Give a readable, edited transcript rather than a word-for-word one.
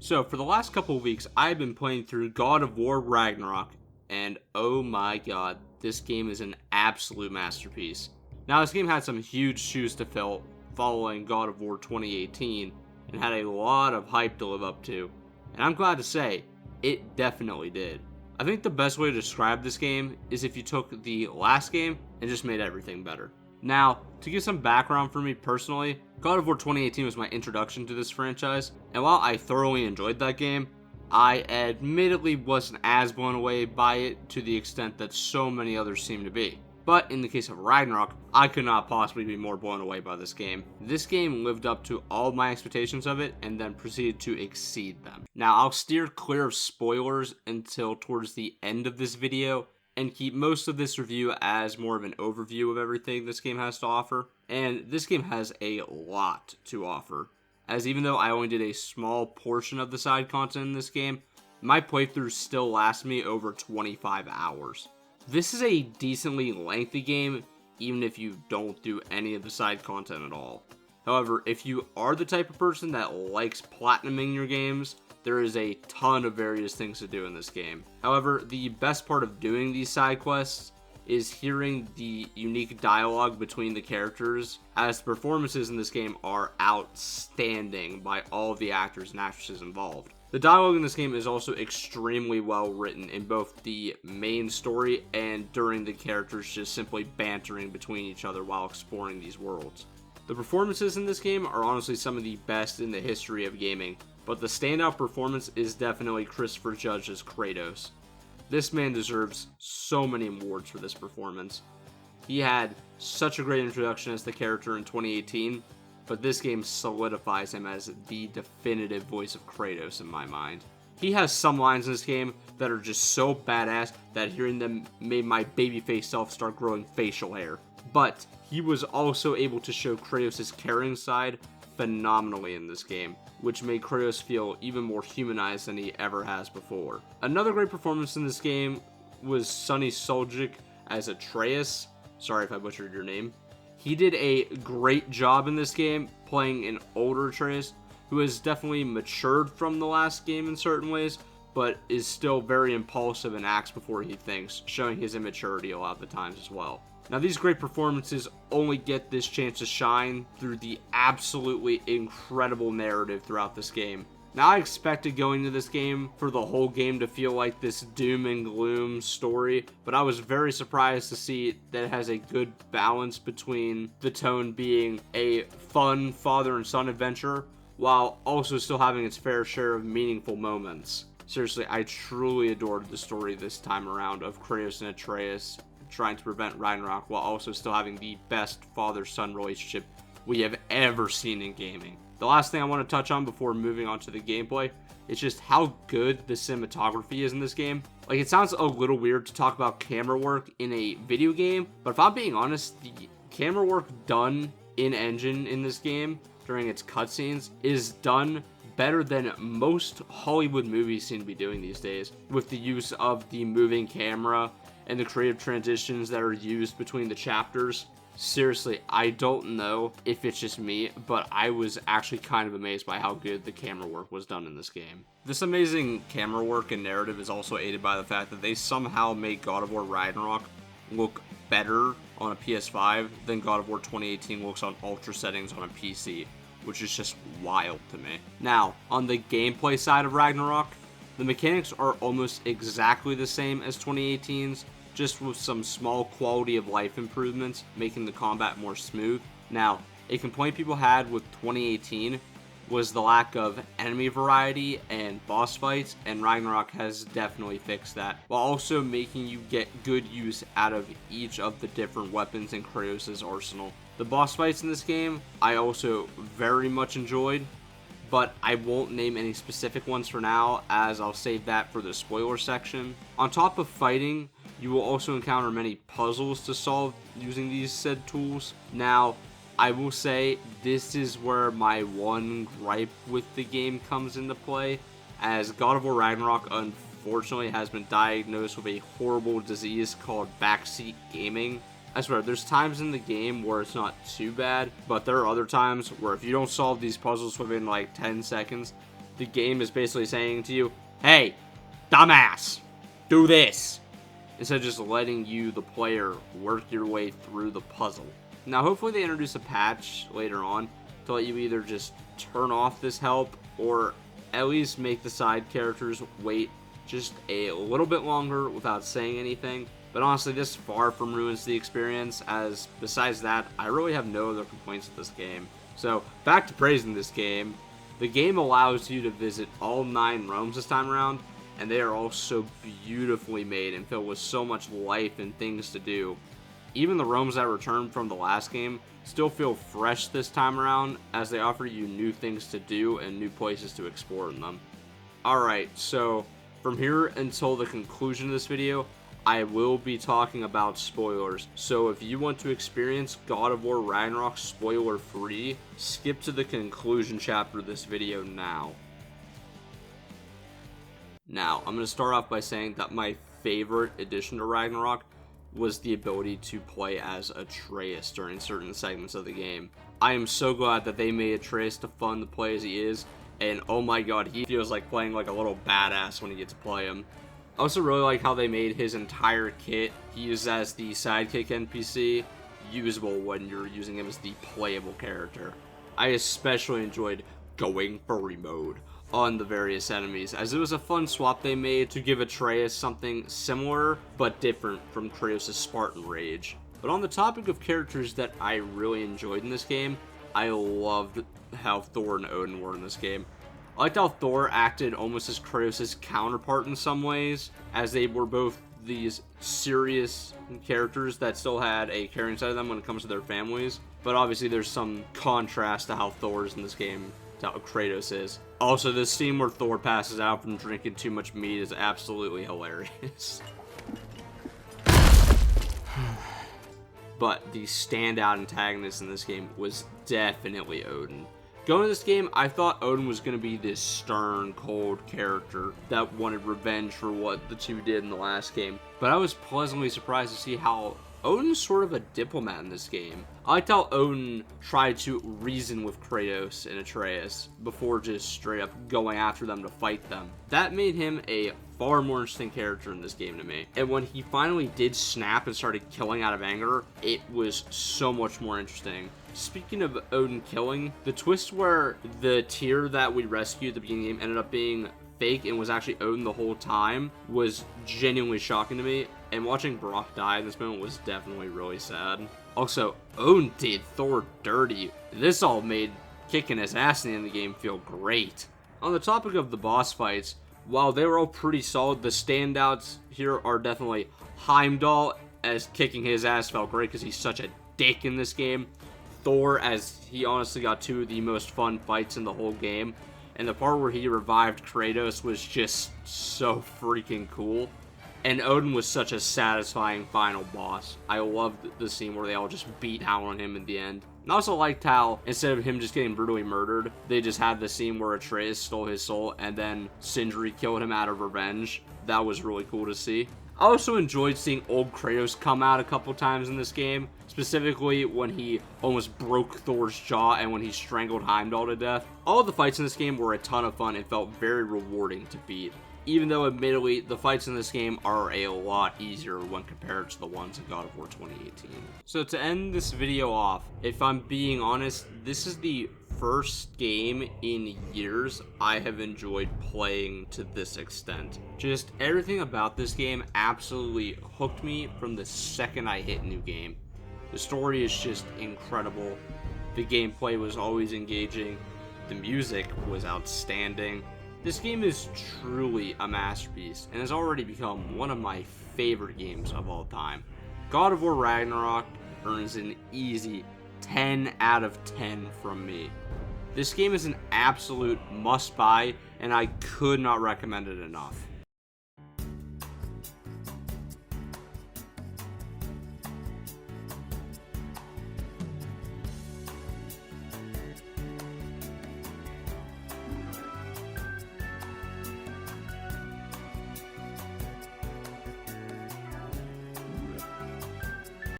So, for the last couple of weeks, I've been playing through God of War Ragnarok, and oh my god, this game is an absolute masterpiece. Now, this game had some huge shoes to fill following God of War 2018, and had a lot of hype to live up to, and I'm glad to say, it definitely did. I think the best way to describe this game is if you took the last game and just made everything better. Now, to give some background for me personally, God of War 2018 was my introduction to this franchise, and while I thoroughly enjoyed that game, I admittedly wasn't as blown away by it to the extent that so many others seem to be. But in the case of Ragnarok, I could not possibly be more blown away by this game. This game lived up to all of my expectations of it and then proceeded to exceed them. Now, I'll steer clear of spoilers until towards the end of this video and keep most of this review as more of an overview of everything this game has to offer. And this game has a lot to offer, as even though I only did a small portion of the side content in this game, my playthrough still lasts me over 25 hours. This is a decently lengthy game, even if you don't do any of the side content at all. However, if you are the type of person that likes platinuming your games, there is a ton of various things to do in this game. However, the best part of doing these side quests is hearing the unique dialogue between the characters, as the performances in this game are outstanding by all of the actors and actresses involved. The dialogue in this game is also extremely well written in both the main story and during the characters just simply bantering between each other while exploring these worlds. The performances in this game are honestly some of the best in the history of gaming, but the standout performance is definitely Christopher Judge's Kratos. This man deserves so many awards for this performance. He had such a great introduction as the character in 2018, but this game solidifies him as the definitive voice of Kratos in my mind. He has some lines in this game that are just so badass that hearing them made my babyface self start growing facial hair. But he was also able to show Kratos' caring side phenomenally in this game, which made Kratos feel even more humanized than he ever has before. Another great performance in this game was Sonny Suljic as Atreus. Sorry if I butchered your name. He did a great job in this game, playing an older Atreus, who has definitely matured from the last game in certain ways, but is still very impulsive and acts before he thinks, showing his immaturity a lot of the times as well. Now, these great performances only get this chance to shine through the absolutely incredible narrative throughout this game. Now, I expected going into this game for the whole game to feel like this doom and gloom story, but I was very surprised to see that it has a good balance between the tone being a fun father and son adventure, while also still having its fair share of meaningful moments. Seriously, I truly adored the story this time around of Kratos and Atreus trying to prevent Ragnarok while also still having the best father-son relationship we have ever seen in gaming. The last thing I want to touch on before moving on to the gameplay is just how good the cinematography is in this game. Like, it sounds a little weird to talk about camera work in a video game, but if I'm being honest, the camera work done in-engine in this game during its cutscenes is done better than most Hollywood movies seem to be doing these days, with the use of the moving camera and the creative transitions that are used between the chapters. Seriously, I don't know if it's just me, but I was actually kind of amazed by how good the camera work was done in this game. This amazing camera work and narrative is also aided by the fact that they somehow made God of War Ragnarok look better on a PS5 than God of War 2018 looks on ultra settings on a PC, which is just wild to me. Now, on the gameplay side of Ragnarok, the mechanics are almost exactly the same as 2018's, just with some small quality of life improvements, making the combat more smooth. Now, a complaint people had with 2018 was the lack of enemy variety and boss fights, and Ragnarok has definitely fixed that, while also making you get good use out of each of the different weapons in Kratos' arsenal. The boss fights in this game, I also very much enjoyed, but I won't name any specific ones for now, as I'll save that for the spoiler section. On top of fighting, you will also encounter many puzzles to solve using these said tools. Now, I will say this is where my one gripe with the game comes into play, as God of War Ragnarok unfortunately has been diagnosed with a horrible disease called backseat gaming. I swear, there's times in the game where it's not too bad, but there are other times where if you don't solve these puzzles within like 10 seconds, the game is basically saying to you, hey, dumbass, do this, instead of just letting you, the player, work your way through the puzzle. Now, hopefully they introduce a patch later on to let you either just turn off this help or at least make the side characters wait just a little bit longer without saying anything. But honestly, this far from ruins the experience, as besides that, I really have no other complaints with this game. So, back to praising this game. The game allows you to visit all 9 realms this time around, and they are all so beautifully made and filled with so much life and things to do. Even the realms that returned from the last game still feel fresh this time around, as they offer you new things to do and new places to explore in them. Alright, so from here until the conclusion of this video, I will be talking about spoilers. So if you want to experience God of War Ragnarok spoiler free, skip to the conclusion chapter of this video now. Now, I'm going to start off by saying that my favorite addition to Ragnarok was the ability to play as Atreus during certain segments of the game. I am so glad that they made Atreus to fun to play as he is, and oh my god, he feels like playing like a little badass when you get to play him. I also really like how they made his entire kit he uses as the sidekick NPC usable when you're using him as the playable character. I especially enjoyed going furry mode on the various enemies, as it was a fun swap they made to give Atreus something similar but different from Kratos' Spartan Rage. But on the topic of characters that I really enjoyed in this game, I loved how Thor and Odin were in this game. I liked how Thor acted almost as Kratos' counterpart in some ways, as they were both these serious characters that still had a caring side of them when it comes to their families. But obviously there's some contrast to how Thor is in this game to how Kratos is. Also, this scene where Thor passes out from drinking too much meat is absolutely hilarious. But the standout antagonist in this game was definitely Odin. Going into this game, I thought Odin was going to be this stern, cold character that wanted revenge for what the two did in the last game. But I was pleasantly surprised to see how Odin's sort of a diplomat in this game. I liked how Odin tried to reason with Kratos and Atreus before just straight up going after them to fight them. That made him a far more interesting character in this game to me. And when he finally did snap and started killing out of anger, it was so much more interesting. Speaking of Odin killing, the twist where the tear that we rescued at the beginning of the game ended up being fake and was actually Odin the whole time was genuinely shocking to me, and watching Brock die in this moment was definitely really sad. Also, Odin did Thor dirty. This all made kicking his ass in the end of the game feel great. On the topic of the boss fights, while they were all pretty solid, the standouts here are definitely Heimdall, as kicking his ass felt great because he's such a dick in this game. Thor, as he honestly got 2 of the most fun fights in the whole game. And the part where he revived Kratos was just so freaking cool. And Odin was such a satisfying final boss. I loved the scene where they all just beat down on him in the end. And I also liked how, instead of him just getting brutally murdered, they just had the scene where Atreus stole his soul and then Sindri killed him out of revenge. That was really cool to see. I also enjoyed seeing old Kratos come out a couple times in this game, specifically when he almost broke Thor's jaw and when he strangled Heimdall to death. All of the fights in this game were a ton of fun and felt very rewarding to beat, even though admittedly the fights in this game are a lot easier when compared to the ones in God of War 2018. So to end this video off, if I'm being honest, this is the first game in years I have enjoyed playing to this extent. Just everything about this game absolutely hooked me from the second I hit New Game. The story is just incredible. The gameplay was always engaging. The music was outstanding. This game is truly a masterpiece and has already become one of my favorite games of all time. God of War Ragnarok earns an easy 10 out of 10 from me. This game is an absolute must-buy, and I could not recommend it enough.